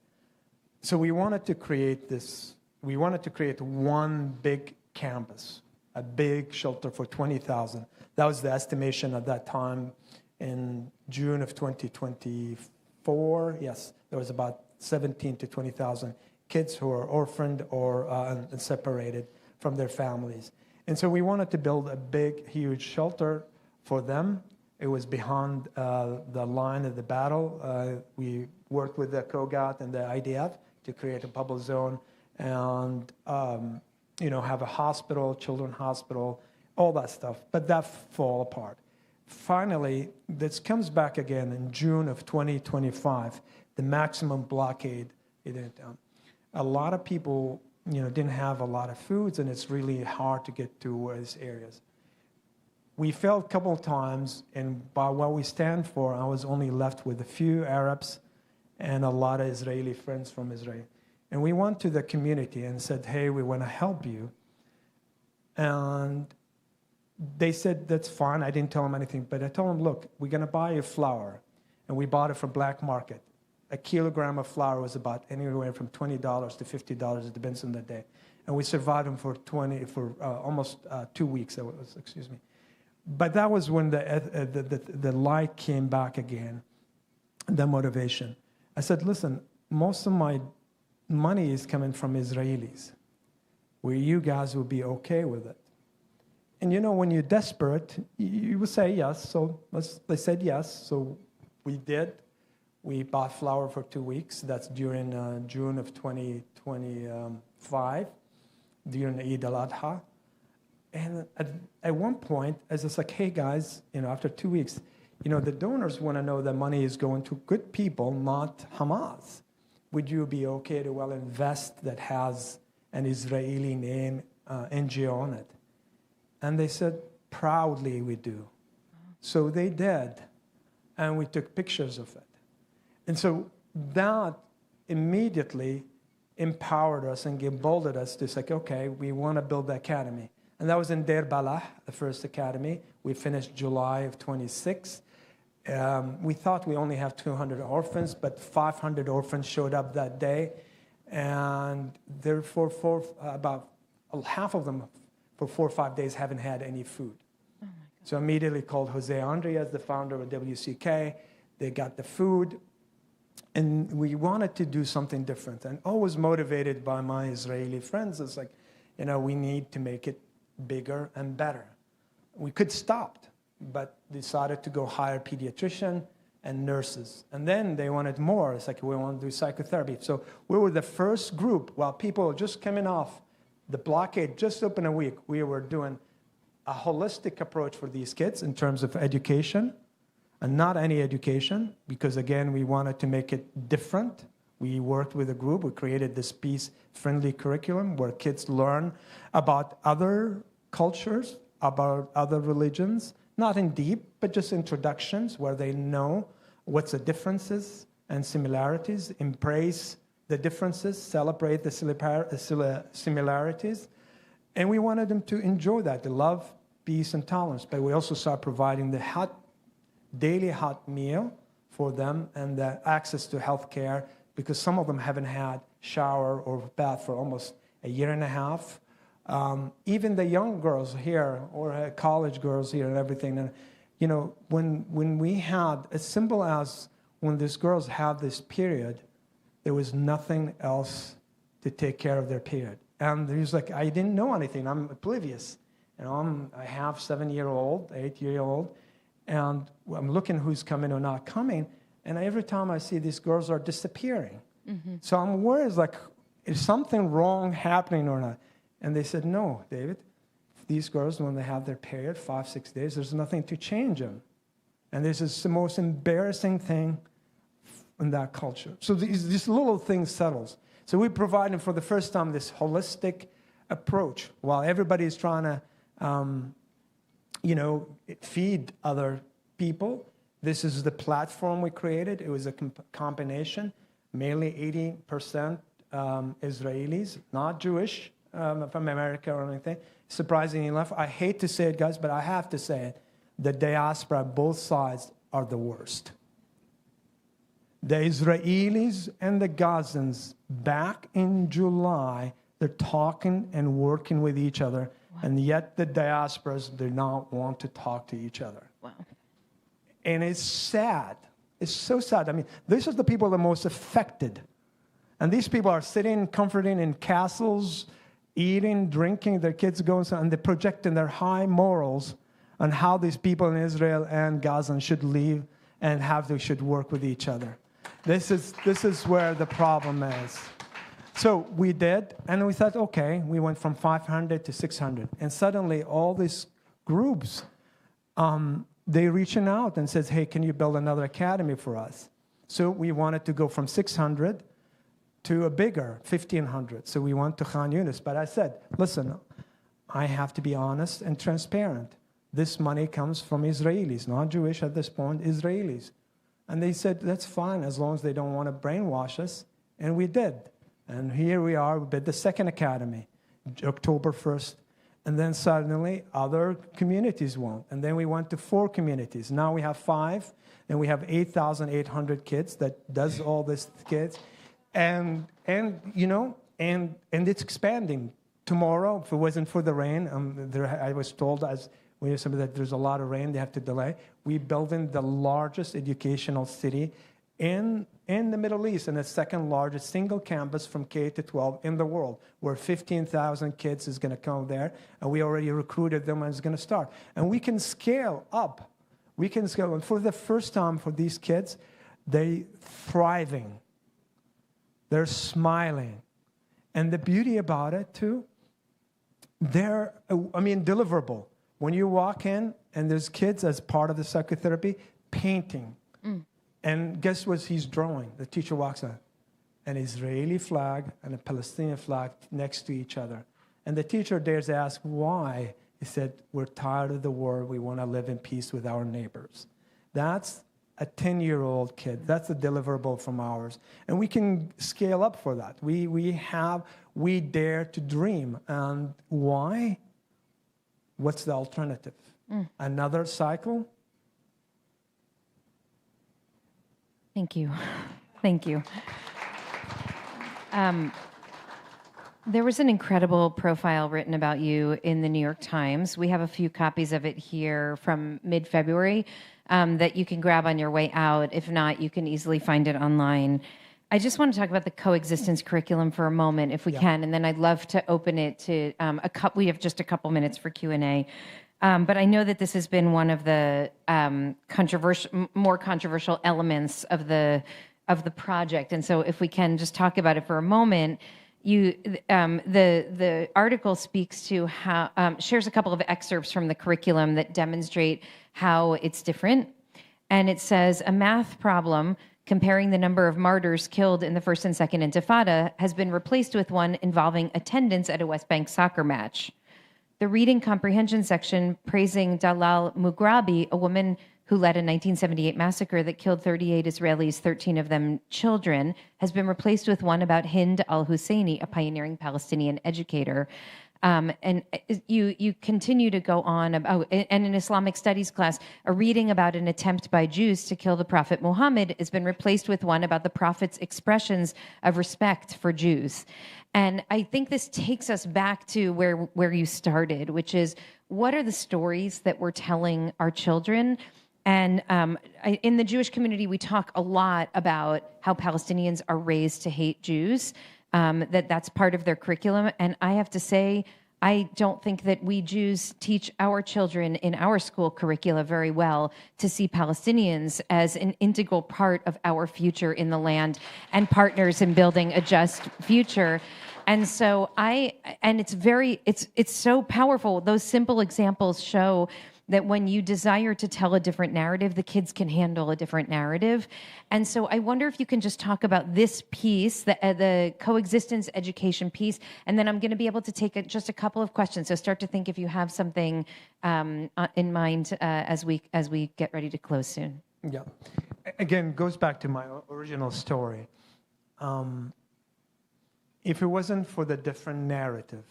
So we wanted to create this. We wanted to create one big campus, a big shelter for 20,000. That was the estimation at that time. In June of 2024, yes, there was about 17 to 20,000 kids who are orphaned or separated from their families. And so we wanted to build a big, huge shelter for them. It was behind the line of the battle. We worked with the KOGAT and the IDF to create a bubble zone and have a hospital, children's hospital, all that stuff. But that fell apart. Finally, this comes back again in June of 2025, the maximum blockade. A lot of people, didn't have a lot of foods, and it's really hard to get to these areas. We failed a couple of times, and by what we stand for, I was only left with a few Arabs and a lot of Israeli friends from Israel. And we went to the community and said, hey, we want to help you. And they said, that's fine. I didn't tell them anything, but I told them, look, we're going to buy you flour. And we bought it from black market. A kilogram of flour was about anywhere from $20 to $50. It depends on the day. And we survived them for almost 2 weeks. Excuse me. But that was when the light came back again, the motivation. I said, listen, most of my money is coming from Israelis, where you guys will be okay with it. And when you're desperate, you will say yes. So they said yes. So we did. We bought flour for 2 weeks. That's during June of 2025, during Eid al-Adha. And at one point, I was just like, hey, guys, after 2 weeks, the donors want to know that money is going to good people, not Hamas. Would you be okay to invest that has an Israeli name, NGO on it? And they said, proudly we do. So they did, and we took pictures of it. And so that immediately empowered us and emboldened us to say, okay, we want to build the academy. And that was in Deir Balah, the first academy. We finished July of 26. We thought we only have 200 orphans, but 500 orphans showed up that day. And therefore, about half of them for 4 or 5 days haven't had any food. Oh, so immediately called Jose Andreas, the founder of WCK. they got the food. And we wanted to do something different, and always motivated by my Israeli friends. It's like, we need to make it bigger and better. We could stop, but decided to go hire pediatrician and nurses. And then they wanted more. It's like, we want to do psychotherapy. So we were the first group, while people were just coming off the blockade, just open a week, we were doing a holistic approach for these kids in terms of education, and not any education, because again, we wanted to make it different. We worked with a group, we created this peace-friendly curriculum where kids learn about other cultures, about other religions, not in deep, but just introductions where they know what's the differences and similarities, embrace the differences, celebrate the similarities. And we wanted them to enjoy that, to love, peace, and tolerance. But we also started providing the daily hot meal for them and the access to health care, because some of them haven't had shower or bath for almost a year and a half. Even the young girls here, or college girls here and everything. And, when we had, as simple as when these girls had this period, there was nothing else to take care of their period. And there's like, I didn't know anything. I'm oblivious. I have 7-year-old, 8-year-old, and I'm looking who's coming or not coming. And every time I see these girls are disappearing. Mm-hmm. So I'm worried, like, is something wrong happening or not? And they said, no, David, these girls, when they have their period, 5-6 days, there's nothing to change them. And this is the most embarrassing thing in that culture. So these little things settles. So we provide them for the first time this holistic approach, while everybody is trying to, feed other people. This is the platform we created. It was a combination, mainly 80% Israelis, not Jewish, from America or anything. Surprisingly enough, I hate to say it, guys, but I have to say it. The diaspora, both sides, are the worst. The Israelis and the Gazans, back in July, they're talking and working with each other, wow. And yet the diasporas do not want to talk to each other. Wow. And it's sad. It's so sad. I mean, these are the people the most affected. And these people are sitting, comforting in castles, eating, drinking, their kids going, and they're projecting their high morals on how these people in Israel and Gaza should live and how they should work with each other. This is where the problem is. So we did, and we thought, okay, we went from 500 to 600. And suddenly all these groups, they reaching out and says, hey, can you build another academy for us? So we wanted to go from 600 to a bigger 1,500. So we went to Khan Yunis. But I said, listen, I have to be honest and transparent. This money comes from Israelis, not Jewish at this point, Israelis. And they said, that's fine, as long as they don't want to brainwash us. And we did. And here we are, we built the second academy, October 1st. And then suddenly other communities won't. And then we went to 4 communities. Now we have 5, and we have 8,800 kids that does all this kids. And it's expanding. Tomorrow, if it wasn't for the rain, I was told as we have somebody that there's a lot of rain, they have to delay. We building the largest educational city in the Middle East, and the second largest single campus from K to 12 in the world, where 15,000 kids is going to come there, and we already recruited them, and it's going to start. And we can scale up. We can scale. And for the first time for these kids, they thriving. They're smiling. And the beauty about it, too, they're, deliverable. When you walk in, and there's kids as part of the psychotherapy, painting. Mm. And guess what he's drawing? The teacher walks in. An Israeli flag and a Palestinian flag next to each other. And the teacher dares ask, why? He said, we're tired of the war. We want to live in peace with our neighbors. That's a 10-year-old kid. That's a deliverable from ours. And we can scale up for that. We dare to dream. And why? What's the alternative? Mm. Another cycle? Thank you. Thank you. There was an incredible profile written about you in the New York Times. We have a few copies of it here from mid-February that you can grab on your way out. If not, you can easily find it online. I just want to talk about the coexistence curriculum for a moment, if we can, and then I'd love to open it to we have just a couple minutes for Q&A. But I know that this has been one of the more controversial elements of the project, and so if we can just talk about it for a moment. The article speaks to how shares a couple of excerpts from the curriculum that demonstrate how it's different, and it says a math problem comparing the number of martyrs killed in the First and Second Intifada has been replaced with one involving attendance at a West Bank soccer match. The reading comprehension section praising Dalal Mughrabi, a woman who led a 1978 massacre that killed 38 Israelis, 13 of them children, has been replaced with one about Hind al-Husseini, a pioneering Palestinian educator. And you continue to go on about, and in Islamic studies class, a reading about an attempt by Jews to kill the Prophet Muhammad has been replaced with one about the Prophet's expressions of respect for Jews. And I think this takes us back to where you started, which is what are the stories that we're telling our children? And in the Jewish community, we talk a lot about how Palestinians are raised to hate Jews, that's part of their curriculum. And I have to say, I don't think that we Jews teach our children in our school curricula very well to see Palestinians as an integral part of our future in the land and partners in building a just future. And so it's so powerful. Those simple examples show that when you desire to tell a different narrative, the kids can handle a different narrative. And so I wonder if you can just talk about this piece, the coexistence education piece, and then I'm going to be able to take just a couple of questions. So start to think if you have something in mind as we get ready to close soon. Yeah. Again, goes back to my original story. If it wasn't for the different narrative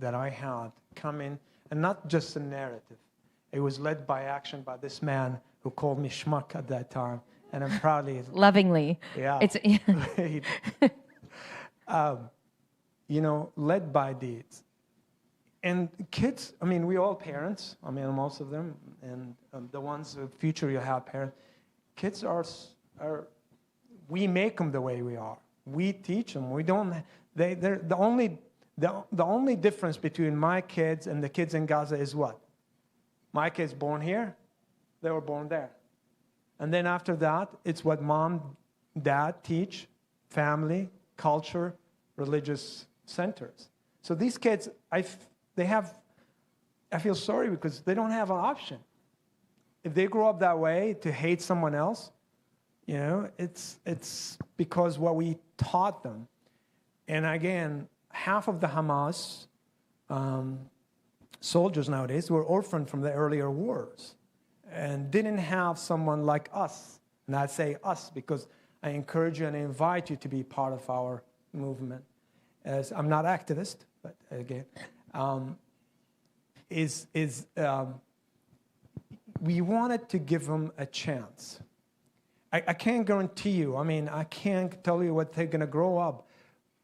that I had coming, and not just a narrative, it was led by action by this man who called me schmuck at that time, and I'm proudly lovingly. Yeah. It's led by deeds. And kids, I mean, we all parents. I mean, most of them, and the ones in the future you have parents. Kids are we make them the way we are. We teach them. We don't. They're the only difference between my kids and the kids in Gaza is what? My kids born here, they were born there. And then after that, it's what mom, dad teach, family, culture, religious centers. So these kids, I feel sorry because they don't have an option. If they grow up that way to hate someone else, it's because what we taught them. And again, half of the Hamas soldiers nowadays were orphaned from the earlier wars and didn't have someone like us. And I say us because I encourage you and invite you to be part of our movement. As I'm not activist, but again, we wanted to give them a chance. I can't guarantee you, I can't tell you what they're going to grow up,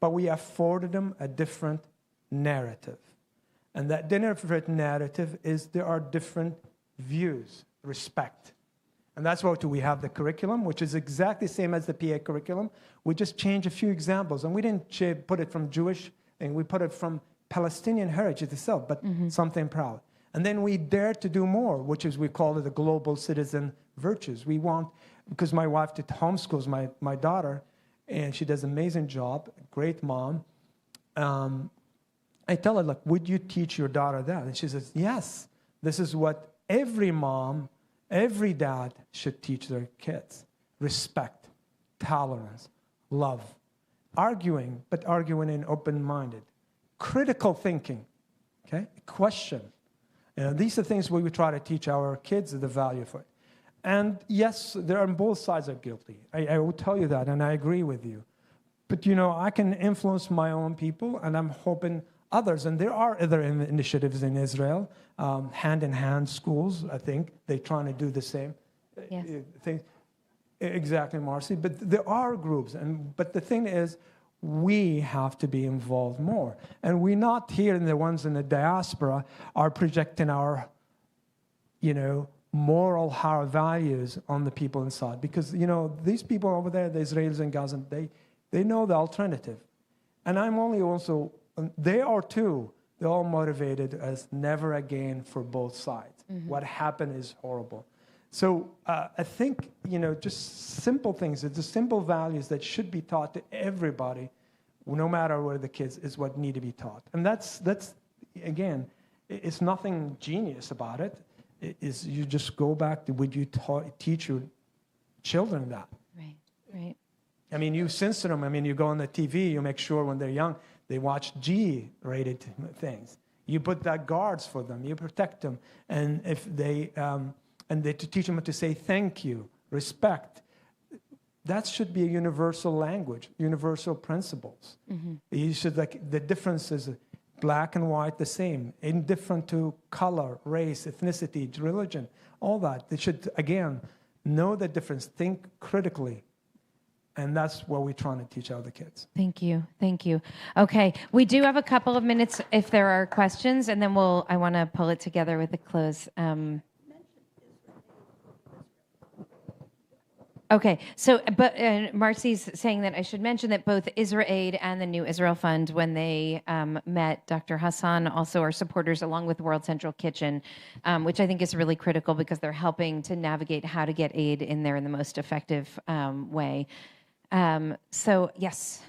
but we afforded them a different narrative. And that different narrative is there are different views, respect. And that's why we have the curriculum, which is exactly the same as the PA curriculum. We just changed a few examples. And we didn't put it from Jewish, and we put it from Palestinian heritage itself, but something proud. And then we dared to do more, which is we call it the global citizen virtues. We want, because my wife homeschools my daughter, and she does an amazing job, great mom. I tell her, would you teach your daughter that? And she says, yes. This is what every mom, every dad should teach their kids. Respect, tolerance, love. Arguing, but arguing in open-minded. Critical thinking, okay? Question. These are things we try to teach our kids the value for it. And yes, there are both sides are guilty. I will tell you that, and I agree with you. But, I can influence my own people, and I'm hoping others, and there are other initiatives in Israel, hand-in-hand schools, I think. They're trying to do the same thing. Exactly, Marcy. But there are groups. But the thing is, we have to be involved more. And we're not here, and the ones in the diaspora are projecting our, moral higher values on the people inside. Because, these people over there, the Israelis and Gaza, they know the alternative. And I'm only also, they are too, they're all motivated as never again for both sides. Mm-hmm. What happened is horrible. So I think, just simple things, it's the simple values that should be taught to everybody, no matter where the kids, is what need to be taught. And that's again, it's nothing genius about it. Is you just go back to, would you teach your children that? Right. I mean, you censor them. I mean, you go on the TV, you make sure when they're young, they watch G-rated things. You put that guards for them. You protect them. And if they, to teach them to say thank you, respect, that should be a universal language, universal principles. Mm-hmm. You should, the difference is black and white the same, indifferent to color, race, ethnicity, religion, all that. They should, again, know the difference, think critically. And that's what we're trying to teach other kids. Thank you. Okay, we do have a couple of minutes if there are questions, and then I want to pull it together with a close. Okay, so, but Marcy's saying that I should mention that both IsraAid and the New Israel Fund, when they met Dr. Hasan, also are supporters along with World Central Kitchen, which I think is really critical because they're helping to navigate how to get aid in there in the most effective way. So, yes.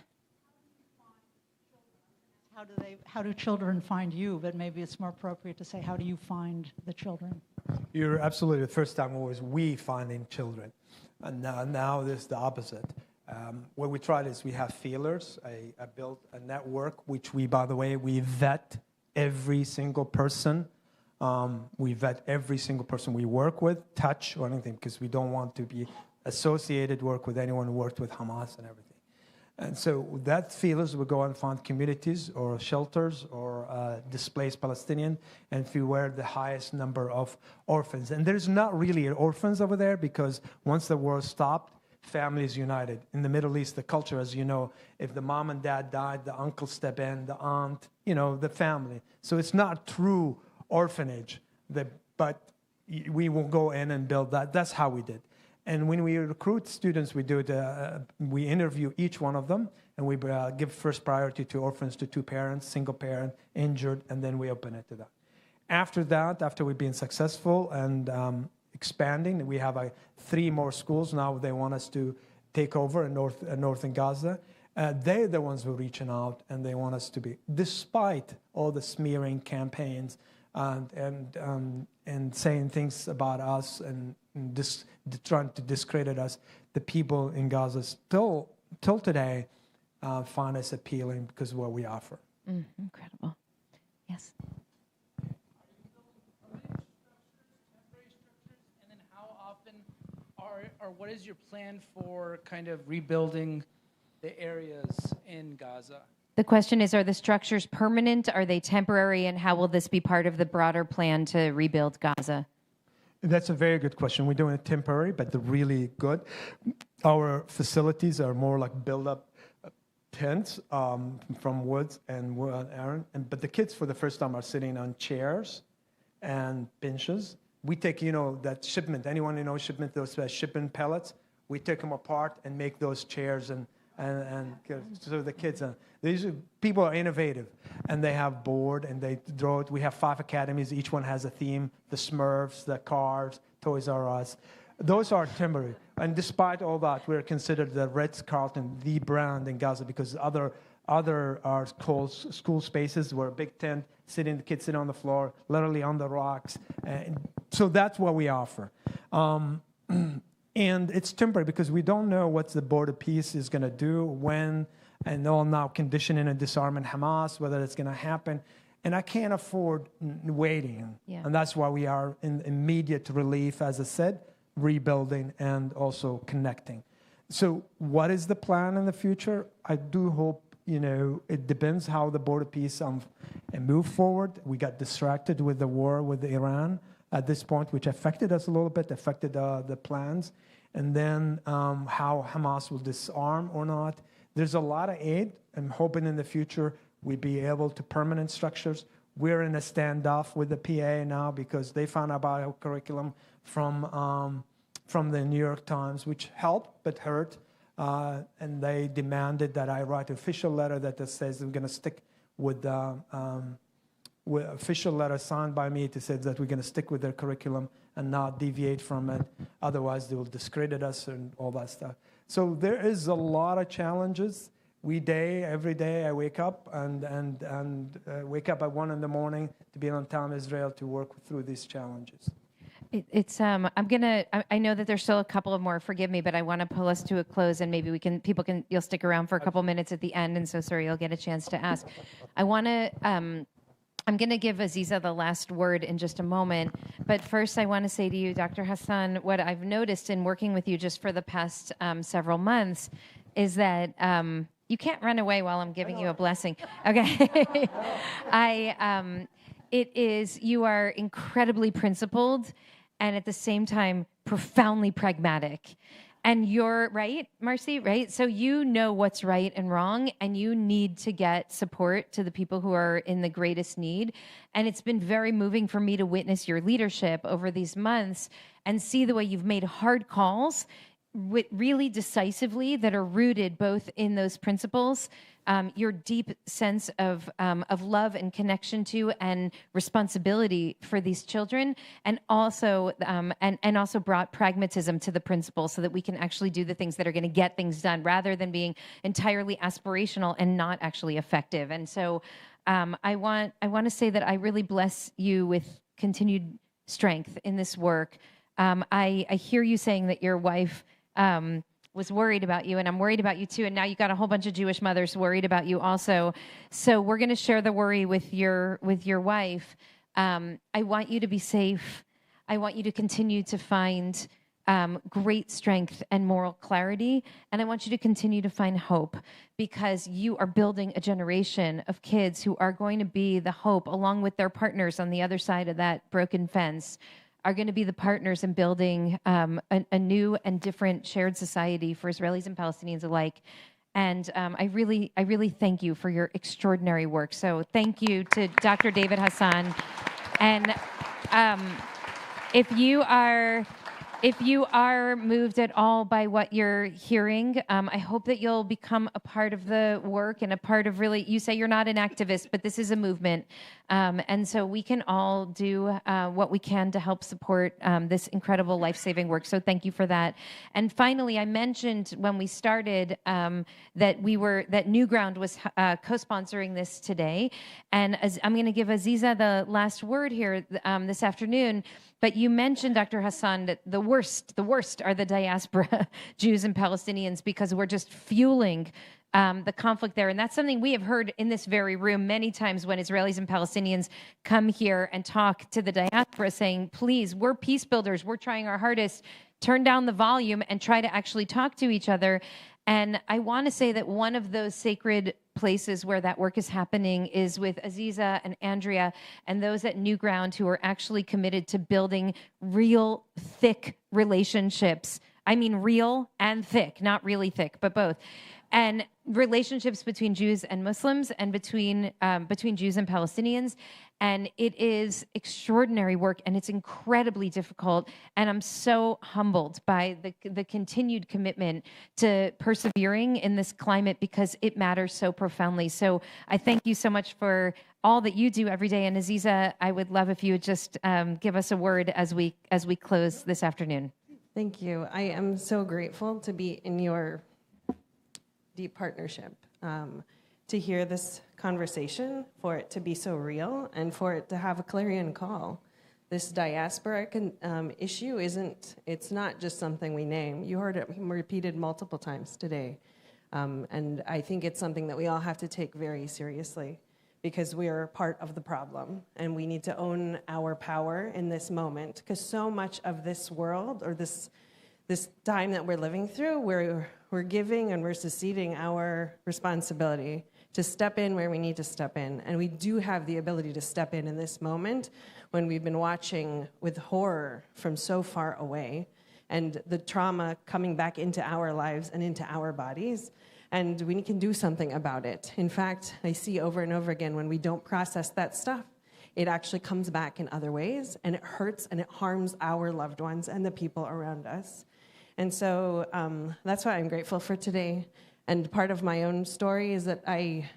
How do children find you? But maybe it's more appropriate to say, how do you find the children? You're absolutely, the first time was we finding children. And now this is the opposite. What we tried is we have feelers. I built a network, which by the way, we vet every single person. We vet every single person we work with, touch or anything, because we don't want to be associated work with anyone who worked with Hamas and everything. And so that feelers will go and find communities or shelters or displaced Palestinian, and if you were the highest number of orphans. And there's not really orphans over there because once the war stopped, families united. In the Middle East, the culture, as you know, if the mom and dad died, the uncle step in, the aunt, the family. So it's not true orphanage, but we will go in and build that. That's how we did. And when we recruit students, we interview each one of them, and we give first priority to orphans, to two parents, single parent, injured, and then we open it to that. After that, after we've been successful and expanding, we have 3 more schools now. They want us to take over in northern Gaza. They're the ones who are reaching out, and they want us to be, despite all the smearing campaigns and saying things about us and trying to discredit us, the people in Gaza still, till today, find us appealing because of what we offer. Incredible. Yes. And then how often or what is your plan for kind of rebuilding the areas in Gaza? The question is, are the structures permanent? Are they temporary? And how will this be part of the broader plan to rebuild Gaza? That's a very good question. We're doing it temporary, but they're really good. Our facilities are more like build-up tents from woods and iron. But the kids, for the first time, are sitting on chairs and benches. We take, that shipment. Anyone who knows shipment, those shipment pellets, we take them apart and make those chairs and so the kids, people are innovative, and they have board and they draw it. We have 5 academies. Each one has a theme: the Smurfs, the Cars, Toys R Us. Those are temporary. And despite all that, we're considered the Ritz-Carlton, the brand in Gaza, because other are called school spaces where a big tent, the kids sit on the floor, literally on the rocks. So that's what we offer. And it's temporary because we don't know what the border peace is going to do, when, and all now conditioning and disarming Hamas, whether it's going to happen. And I can't afford waiting. Yeah. And that's why we are in immediate relief, as I said, rebuilding and also connecting. So what is the plan in the future? I do hope, it depends how the border peace and move forward. We got distracted with the war with Iran at this point, which affected us a little bit, affected the plans. And then how Hamas will disarm or not. There's a lot of aid. I'm hoping in the future we be able to permanent structures. We're in a standoff with the PA now because they found out our curriculum from the New York Times, which helped but hurt. And they demanded that I write an official letter that says I'm going to stick with official letter signed by me to say that we're going to stick with their curriculum and not deviate from it. Otherwise, they will discredit us and all that stuff. So there is a lot of challenges. Every day I wake up and wake up at 1 a.m. to be on time Israel to work through these challenges. I know that there's still a couple of more, forgive me, but I want to pull us to a close and maybe you'll stick around for a couple minutes at the end. And so, sorry, you'll get a chance to ask. I'm going to give Aziza the last word in just a moment. But first, I want to say to you, Dr. Hasan, what I've noticed in working with you just for the past several months is that you can't run away while I'm giving you a blessing. Okay. You are incredibly principled and at the same time profoundly pragmatic. And you're right, Marcy, right? So you know what's right and wrong, and you need to get support to the people who are in the greatest need. And it's been very moving for me to witness your leadership over these months and see the way you've made hard calls really decisively that are rooted both in those principles, your deep sense of love and connection to and responsibility for these children, and also brought pragmatism to the principles so that we can actually do the things that are going to get things done rather than being entirely aspirational and not actually effective. And so I want to say that I really bless you with continued strength in this work. I hear you saying that your wife was worried about you, and I'm worried about you too. And now you got a whole bunch of Jewish mothers worried about you also. So we're going to share the worry with your wife. I want you to be safe. I want you to continue to find great strength and moral clarity. And I want you to continue to find hope, because you are building a generation of kids who are going to be the hope, along with their partners on the other side of that broken fence, are going to be the partners in building a new and different shared society for Israelis and Palestinians alike. And I really thank you for your extraordinary work. So thank you to Dr. David Hasan. And if you are moved at all by what you're hearing, I hope that you'll become a part of the work and a part of you say you're not an activist, but this is a movement. And so we can all do what we can to help support this incredible life-saving work. So thank you for that. And finally, I mentioned when we started that New Ground was co-sponsoring this today. And I'm going to give Aziza the last word here this afternoon. But you mentioned, Dr. Hasan, that the worst are the diaspora Jews and Palestinians, because we're just fueling the conflict there. And that's something we have heard in this very room many times when Israelis and Palestinians come here and talk to the diaspora saying, please, we're peace builders. We're trying our hardest. Turn down the volume and try to actually talk to each other. And I want to say that one of those sacred places where that work is happening is with Aziza and Andrea and those at New Ground who are actually committed to building real thick relationships. I mean, real and thick, not really thick, but both. And relationships between Jews and Muslims and between Jews and Palestinians. And it is extraordinary work, and it's incredibly difficult. And I'm so humbled by the continued commitment to persevering in this climate, because it matters so profoundly. So I thank you so much for all that you do every day. And Aziza, I would love if you would just give us a word as we close this afternoon. Thank you. I am so grateful to be in your deep partnership, to hear this conversation, for it to be so real, and for it to have a clarion call. This diaspora issue it's not just something we name. You heard it repeated multiple times today. And I think it's something that we all have to take very seriously, because we are part of the problem, and we need to own our power in this moment, because so much of this world, or this time that we're living through, we're giving and we're seceding our responsibility to step in where we need to step in. And we do have the ability to step in this moment when we've been watching with horror from so far away, and the trauma coming back into our lives and into our bodies. and we can do something about it. In fact, I see over and over again when we don't process that stuff, it actually comes back in other ways, and it hurts and it harms our loved ones and the people around us. And so that's why I'm grateful for today. And part of my own story is that I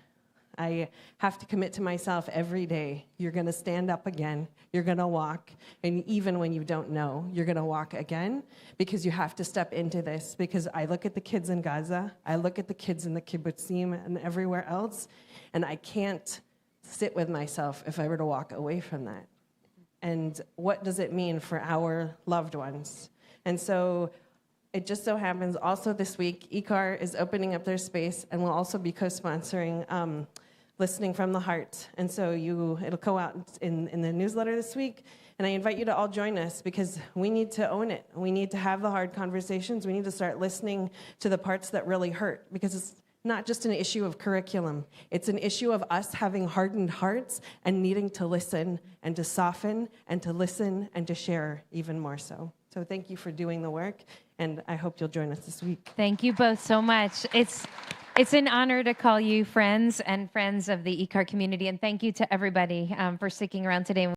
have to commit to myself every day. You're going to stand up again. You're going to walk. And even when you don't know, you're going to walk again, because you have to step into this. Because I look at the kids in Gaza, I look at the kids in the kibbutzim and everywhere else, and I can't sit with myself if I were to walk away from that. And what does it mean for our loved ones? And so it just so happens also this week, IKAR is opening up their space and will also be co-sponsoring Listening from the Heart. And so it'll go out in the newsletter this week. And I invite you to all join us, because we need to own it. We need to have the hard conversations. We need to start listening to the parts that really hurt, because it's not just an issue of curriculum. It's an issue of us having hardened hearts and needing to listen and to soften and to listen and to share even more so. So thank you for doing the work, and I hope you'll join us this week. Thank you both so much. It's an honor to call you friends and friends of the IKAR community, and thank you to everybody for sticking around today.